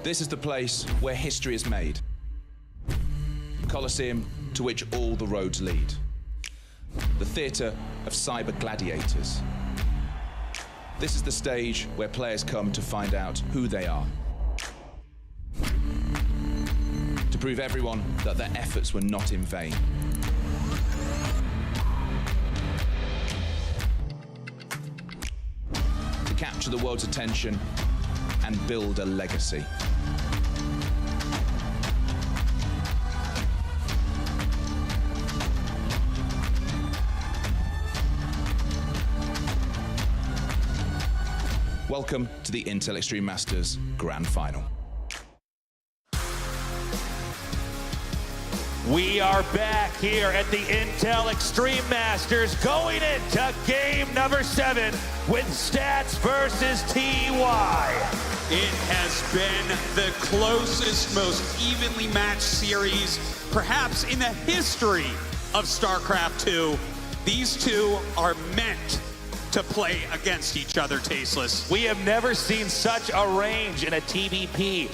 This is the place where history is made. Colosseum to which all the roads lead. The theatre of cyber gladiators. This is the stage where players come to find out who they are. To prove everyone that their efforts were not in vain. To capture the world's attention and build a legacy. Welcome to the Intel Extreme Masters Grand Final. We are back here at the Intel Extreme Masters going into game number 7 with Stats versus TY. It has been the closest, most evenly matched series, perhaps in the history of StarCraft 2. These two are meant to play against each other, Tasteless. We have never seen such a range in a TVP.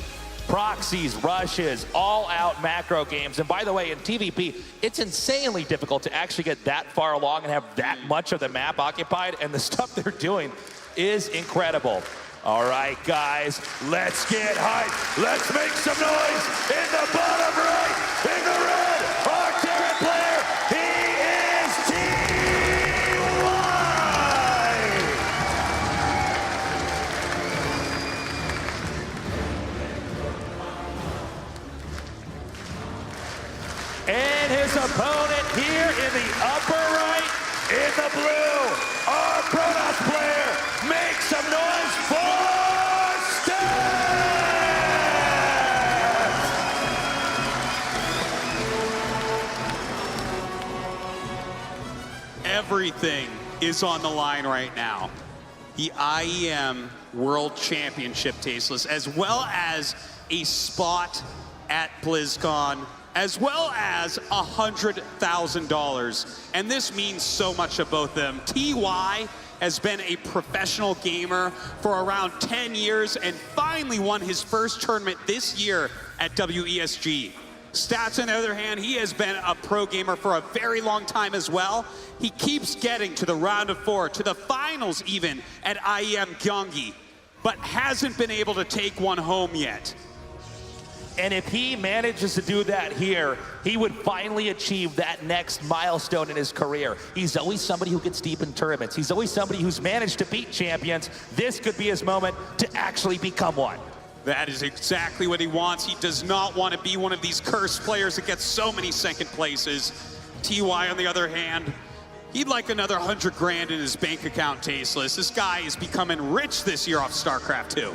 Proxies, rushes, all-out macro games. And by the way, in TVP, it's insanely difficult to actually get that far along and have that much of the map occupied, and the stuff they're doing is incredible. All right, guys, let's get hyped. Let's make some noise in the bottom right, in the red, our Terran player, he is TY! And his opponent here in the upper right, in the blue, our Protoss player, make some noise for Stats! Everything is on the line right now. The IEM World Championship, Tasteless, as well as a spot at BlizzCon, as well as $100,000. And this means so much to both of them. TY has been a professional gamer for around 10 years and finally won his first tournament this year at WESG. Stats, on the other hand, he has been a pro gamer for a very long time as well. He keeps getting to the round of 4, to the finals even at IEM Gyeonggi, but hasn't been able to take one home yet. And if he manages to do that here, he would finally achieve that next milestone in his career. He's always somebody who gets deep in tournaments. He's always somebody who's managed to beat champions. This could be his moment to actually become one. That is exactly what he wants. He does not want to be one of these cursed players that gets so many second places. TY, on the other hand, he'd like another 100 grand in his bank account, Tasteless. This guy is becoming rich this year off StarCraft 2.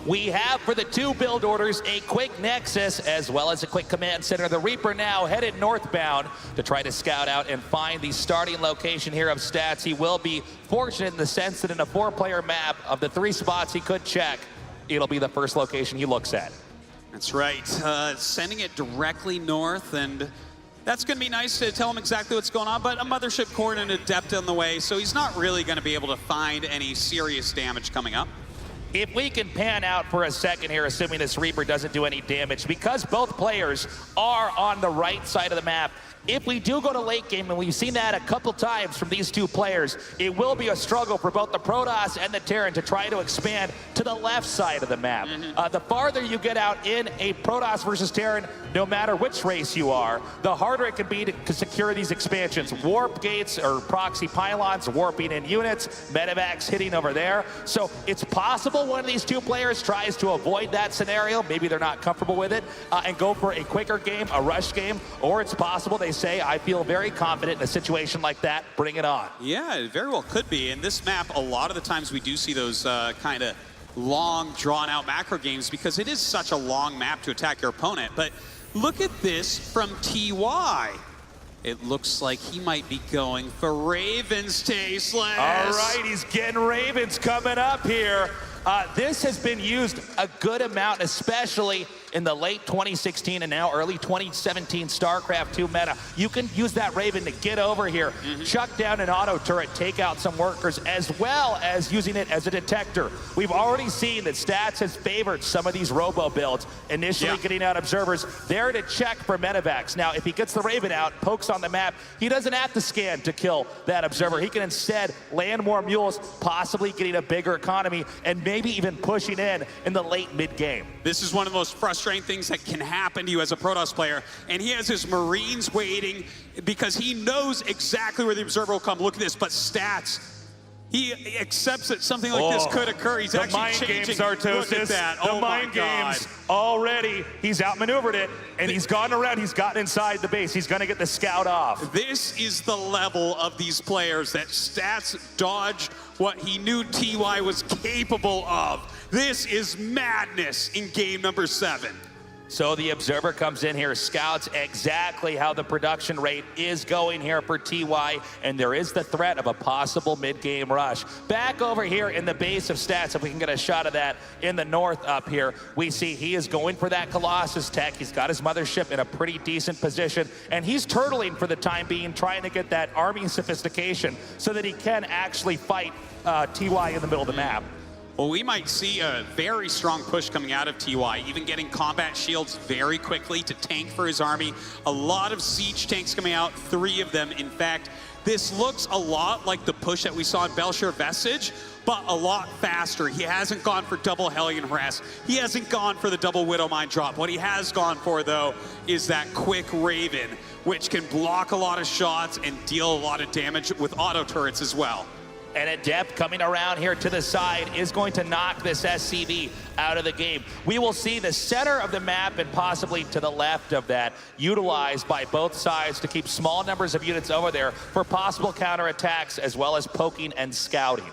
We have for the 2 build orders a quick Nexus as well as a quick command center. The Reaper now headed northbound to try to scout out and find the starting location here of Stats. He will be fortunate in the sense that in a 4-player map of the 3 spots he could check, it'll be the first location he looks at. That's right, sending it directly north, and that's gonna be nice to tell him exactly what's going on, but a mothership core and an adept on the way, so he's not really gonna be able to find any serious damage coming up. If we can pan out for a second here, assuming this Reaper doesn't do any damage, because both players are on the right side of the map, if we do go to late game, and we've seen that a couple times from these 2 players, it will be a struggle for both the Protoss and the Terran to try to expand to the left side of the map. The farther you get out in a Protoss versus Terran, no matter which race you are, the harder it can be to secure these expansions. Warp gates or proxy pylons warping in units, medevacs hitting over there. So it's possible one of these 2 players tries to avoid that scenario. Maybe they're not comfortable with it and go for a quicker game, a rush game, or it's possible they say, I feel very confident in a situation like that, bring it on. Yeah, it very well could be. In this map, a lot of the times we do see those kind of long, drawn-out macro games because it is such a long map to attack your opponent. But look at this from TY. It looks like he might be going for Ravens, Tasteless. All right, he's getting Ravens coming up here. This has been used a good amount, especially in the late 2016 and now early 2017 StarCraft 2 meta. You can use that Raven to get over here, chuck down an auto turret, take out some workers, as well as using it as a detector. We've already seen that Stats has favored some of these robo builds, initially getting out observers there to check for medevacs. Now, if he gets the Raven out, pokes on the map, he doesn't have to scan to kill that observer. He can instead land more mules, possibly getting a bigger economy, and maybe even pushing in the late mid-game. This is one of the most frustrating things that can happen to you as a Protoss player, and he has his Marines waiting because he knows exactly where the observer will come. Look at this, but Stats, he accepts that something like this could occur. He's actually changing. Look at that. The mind games already. He's outmaneuvered it, and he's gone around. He's gotten inside the base. He's going to get the scout off. This is the level of these players that Stats dodged what he knew TY was capable of. This is madness in game number 7. So the observer comes in here, scouts exactly how the production rate is going here for TY, and there is the threat of a possible mid-game rush. Back over here in the base of Stats, if we can get a shot of that in the north up here, we see he is going for that Colossus tech. He's got his mothership in a pretty decent position, and he's turtling for the time being, trying to get that army sophistication so that he can actually fight TY in the middle of the map. Well, we might see a very strong push coming out of TY, even getting combat shields very quickly to tank for his army. A lot of siege tanks coming out, 3 of them, in fact. This looks a lot like the push that we saw in Belshire Vestige, but a lot faster. He hasn't gone for double Hellion Harass. He hasn't gone for the double Widow Mine drop. What he has gone for, though, is that quick Raven, which can block a lot of shots and deal a lot of damage with auto turrets as well. And Adept coming around here to the side is going to knock this SCV out of the game. We will see the center of the map and possibly to the left of that utilized by both sides to keep small numbers of units over there for possible counterattacks as well as poking and scouting.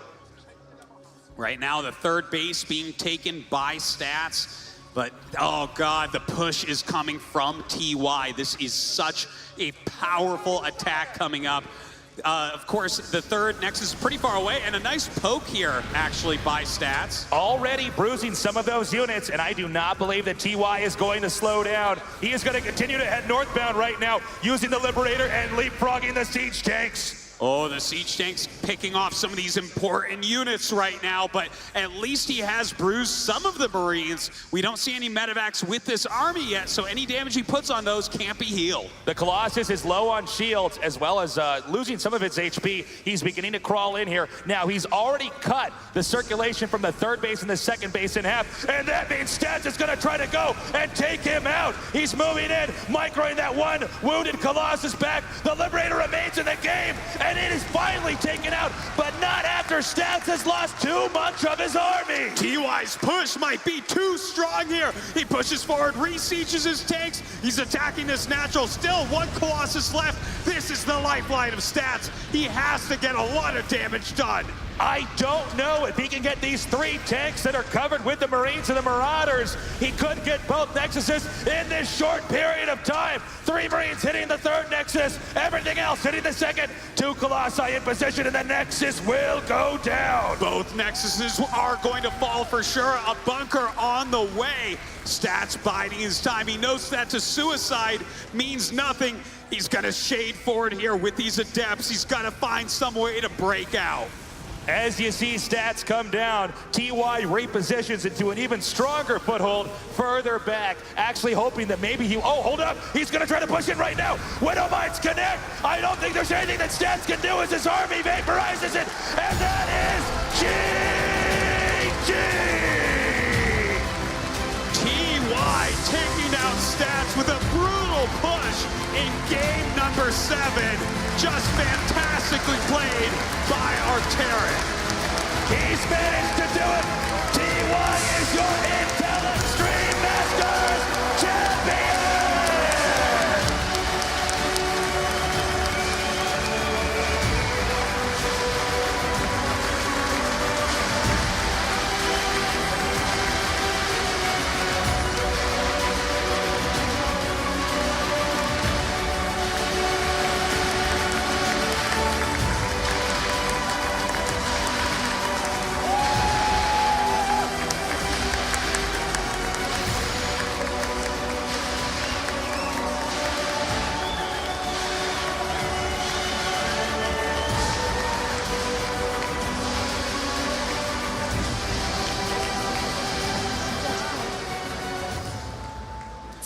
Right now, the third base being taken by Stats. But, oh God, the push is coming from TY. This is such a powerful attack coming up. Of course, the third Nexus is pretty far away, and a nice poke here, actually, by Stats. Already bruising some of those units, and I do not believe that TY is going to slow down. He is going to continue to head northbound right now, using the Liberator and leapfrogging the siege tanks. Oh, the siege tank's picking off some of these important units right now, but at least he has bruised some of the Marines. We don't see any medevacs with this army yet, so any damage he puts on those can't be healed. The Colossus is low on shields, as well as losing some of its HP. He's beginning to crawl in here. Now, he's already cut the circulation from the third base and the second base in half, and that means Stats is going to try to go and take him out. He's moving in, microing that one wounded Colossus back. The Liberator remains in the game, and it is finally taken out, but not after Stats has lost too much of his army. TY's push might be too strong here. He pushes forward, re-sieges his tanks. He's attacking this natural. Still one Colossus left. This is the lifeline of Stats. He has to get a lot of damage done. I don't know if he can get these 3 tanks that are covered with the Marines and the Marauders. He could get both Nexuses in this short period of time. 3 Marines hitting the third Nexus, everything else hitting the second. 2 Colossi in position, and the Nexus will go down. Both Nexuses are going to fall for sure. A bunker on the way. Stats biding his time. He knows that to suicide means nothing. He's going to shade forward here with these Adepts. He's got to find some way to break out. As you see Stats come down, TY repositions into an even stronger foothold further back, actually hoping that maybe he, oh, hold up, he's gonna try to push in right now. Widow Mines connect. I don't think there's anything that Stats can do as his army vaporizes it, and that is GG! TY taking out Stats with a brutal push in game number 7. Just fantastically played by Arcturic. He's managed to do it. TY is your Intel Extreme Masters champion!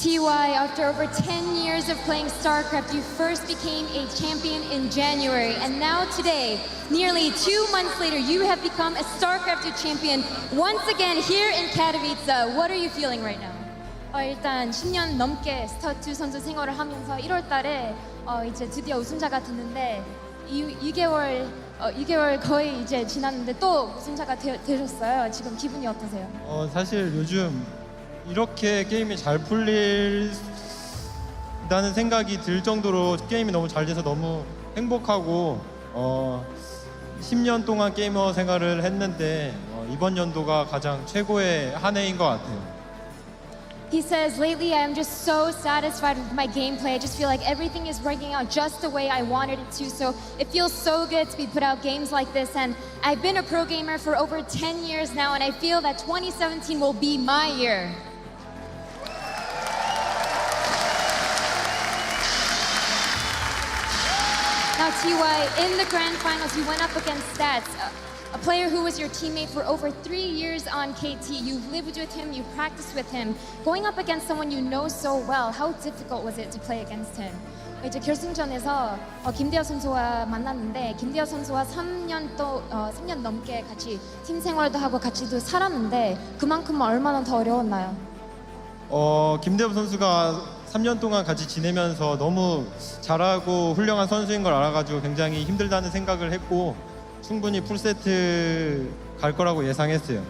TY, after over 10 years of playing StarCraft, you first became a champion in January, and now today, nearly 2 months later, you have become a StarCraft 2 champion once again here in Katowice. What are you feeling right now? 일단 10년 넘게 스타2 선수 생활을 하면서 1월 달에 이제 드디어 우승자가 됐는데 2개월 거의 이제 지났는데 또 우승자가 되셨어요. 지금 기분이 어떠세요? 사실 요즘 이렇게 게임이 잘 풀린다는 생각이 들 정도로 게임이 너무 잘 돼서 너무 행복하고 10년 동안 게이머 생활을 했는데 이번 연도가 가장 최고의 한 해인 것 같아요. He says, lately I'm just so satisfied with my gameplay. I just feel like everything is working out just the way I wanted it to. So it feels so good to be put out games like this. And I've been a pro gamer for over 10 years now, and I feel that 2017 will be my year. Now, TY, in the grand finals, you went up against Stats, a player who was your teammate for over 3 years on KT. You've lived with him, you practiced with him. Going up against someone you know so well, how difficult was it to play against him? 이제 결승전에서 김대엽 선수와 만났는데 김대엽 선수와 3년 넘게 같이 팀 생활도 하고 같이도 살았는데 그만큼 얼마나 더 어려웠나요? 김대엽 선수가 3년 동안 같이 지내면서 너무 잘하고 훌륭한 선수인 걸 알아가지고 굉장히 힘들다는 생각을 했고 충분히 풀세트 갈 거라고 예상했어요.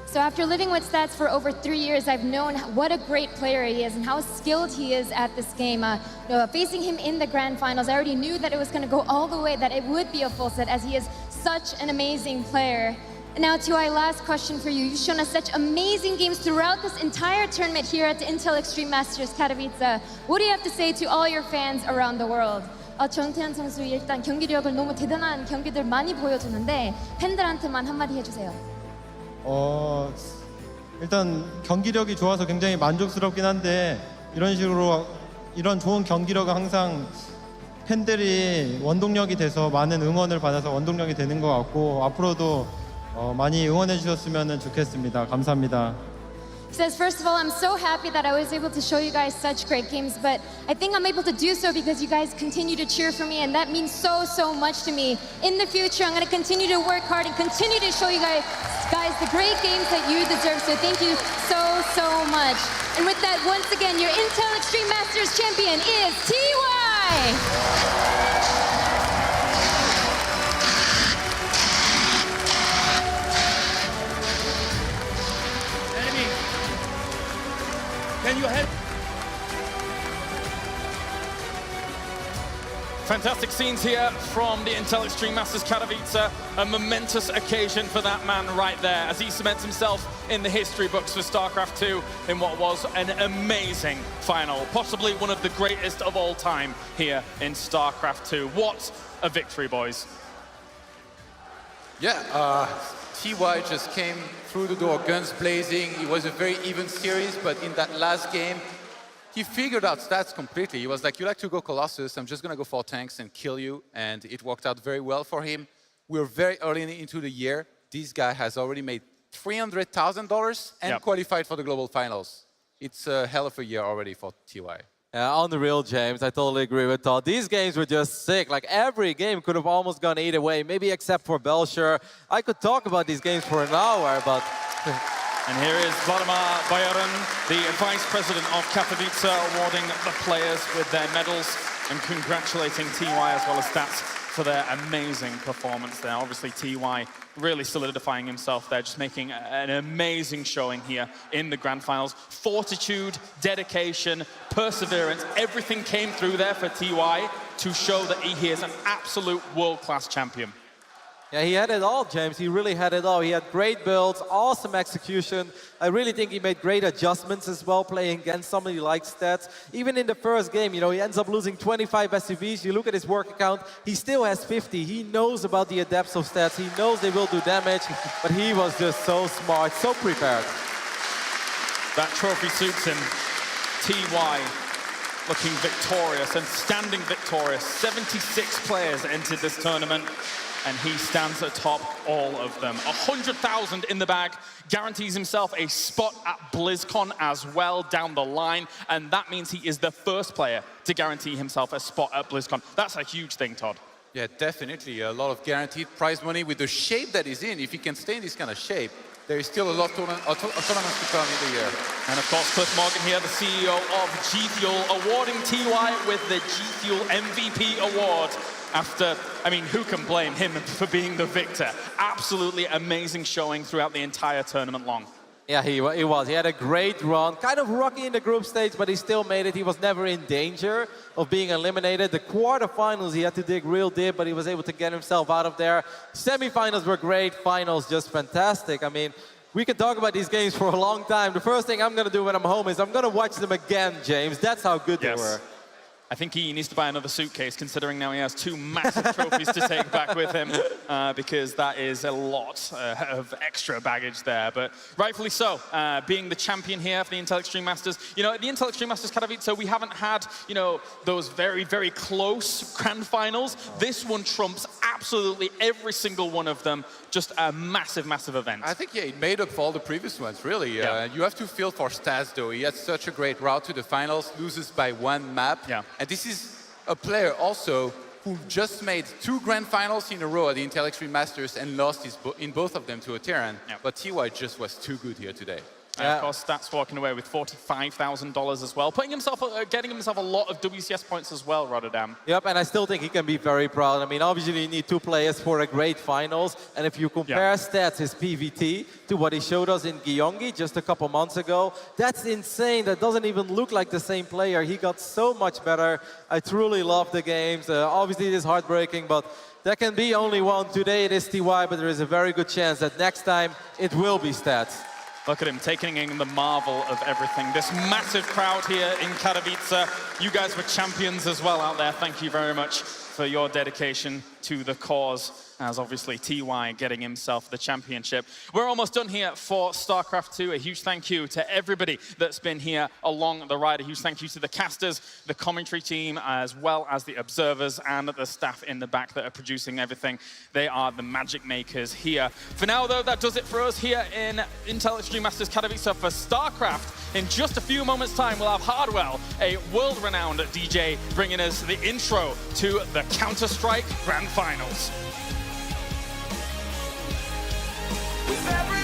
So after living with Stats for over 3 years, I've known what a great player he is and how skilled he is at this game. Facing him in the grand finals, I already knew that it was going to go all the way, that it would be a full set, as he is such an amazing player. And now, TY, last question for you. You've shown us such amazing games throughout this entire tournament here at the Intel Extreme Masters Katowice. What do you have to say to all your fans around the world? 정태현 선수 일단 경기력을 너무 대단한 경기들 많이 보여주는데 팬들한테만 한마디 해주세요. 일단 경기력이 좋아서 굉장히 만족스럽긴 한데 이런 식으로 이런 좋은 경기력은 항상 팬들이 원동력이 돼서 많은 응원을 받아서 원동력이 되는 것 같고 앞으로도 많이 응원해 주셨으면 좋겠습니다. 감사합니다. He says, first of all, I'm so happy that I was able to show you guys such great games, but I think I'm able to do so because you guys continue to cheer for me, and that means so much to me. In the future, I'm going to continue to work hard and continue to show you guys the great games that you deserve, so thank you so much. And with that, once again, your Intel Extreme Masters champion is TY! Can you head? Fantastic scenes here from the Intel Extreme Masters Katowice. A momentous occasion for that man right there as he cements himself in the history books for StarCraft 2 in what was an amazing final. Possibly one of the greatest of all time here in StarCraft 2. What a victory, boys. Yeah, TY just came through the door, guns blazing. It was a very even series, but in that last game, he figured out Stats completely. He was like, you like to go Colossus, I'm just going to go for tanks and kill you. And it worked out very well for him. We're very early into the year. This guy has already made $300,000 and qualified for the global finals. It's a hell of a year already for TY. On the real, James, I totally agree with Todd. These games were just sick. Like, every game could have almost gone either way, maybe except for Belcher. I could talk about these games for an hour, but... And here is Vladimir Bayarin, the Vice President of Katowice, awarding the players with their medals and congratulating TY as well as Stats for their amazing performance there. Obviously, TY really solidifying himself there, just making an amazing showing here in the grand finals. Fortitude, dedication, perseverance, everything came through there for TY to show that he is an absolute world-class champion. Yeah, he had it all, James. He really had it all. He had great builds, awesome execution. I really think he made great adjustments as well, playing against somebody like Stats. Even in the first game, you know, he ends up losing 25 SCVs. You look at his work account, he still has 50. He knows about the adepts of Stats. He knows they will do damage, but he was just so smart, so prepared. That trophy suits him. TY looking victorious and standing victorious. 76 players entered this tournament, and he stands atop all of them. 100,000 in the bag, guarantees himself a spot at BlizzCon as well down the line, and that means he is the first player to guarantee himself a spot at BlizzCon. That's a huge thing, Todd. Yeah, definitely. A lot of guaranteed prize money with the shape that he's in. If he can stay in this kind of shape, there is still a lot of tournaments to come in the year. And of course, Cliff Morgan here, the CEO of G Fuel, awarding TY with the G Fuel MVP award. After, I mean, who can blame him for being the victor? Absolutely amazing showing throughout the entire tournament long. Yeah, he was. He had a great run. Kind of rocky in the group stage, but he still made it. He was never in danger of being eliminated. The quarterfinals, he had to dig real deep, but he was able to get himself out of there. Semifinals were great. Finals, just fantastic. I mean, we can talk about these games for a long time. The first thing I'm going to do when I'm home is I'm going to watch them again, James. That's how good they were. I think he needs to buy another suitcase, considering now he has 2 massive trophies to take back with him, because that is a lot of extra baggage there. But rightfully so, being the champion here for the Intel Extreme Masters. You know, at the Intel Extreme Masters Katowice, we haven't had, you know, those very, very close grand finals. This one trumps absolutely every single one of them. Just a massive, massive event. I think, yeah, it made up for all the previous ones, really. You have to feel for Stats, though. He had such a great route to the finals, loses by 1 map. Yeah. And this is a player also who just made 2 grand finals in a row at the Intel Extreme Masters and lost in both of them to a Terran. Yeah. But TY just was too good here today. Of course, Stats walking away with $45,000 as well, getting himself a lot of WCS points as well, Rotterdam. Yep, and I still think he can be very proud. I mean, obviously you need 2 players for a great finals, and if you compare Stats, his PvT, to what he showed us in Gyeonggi just a couple months ago, that's insane. That doesn't even look like the same player. He got so much better. I truly love the games. Obviously, it is heartbreaking, but there can be only one. Today it is TY, but there is a very good chance that next time it will be Stats. Look at him taking in the marvel of everything. This massive crowd here in Katowice. You guys were champions as well out there. Thank you very much for your dedication to the cause, as obviously TY getting himself the championship. We're almost done here for StarCraft 2. A huge thank you to everybody that's been here along the ride. A huge thank you to the casters, the commentary team, as well as the observers and the staff in the back that are producing everything. They are the magic makers here. For now, though, that does it for us here in Intel Extreme Masters Katowice for StarCraft. In just a few moments' time, we'll have Hardwell, a world-renowned DJ, bringing us the intro to the Counter-Strike Grand Finals. With every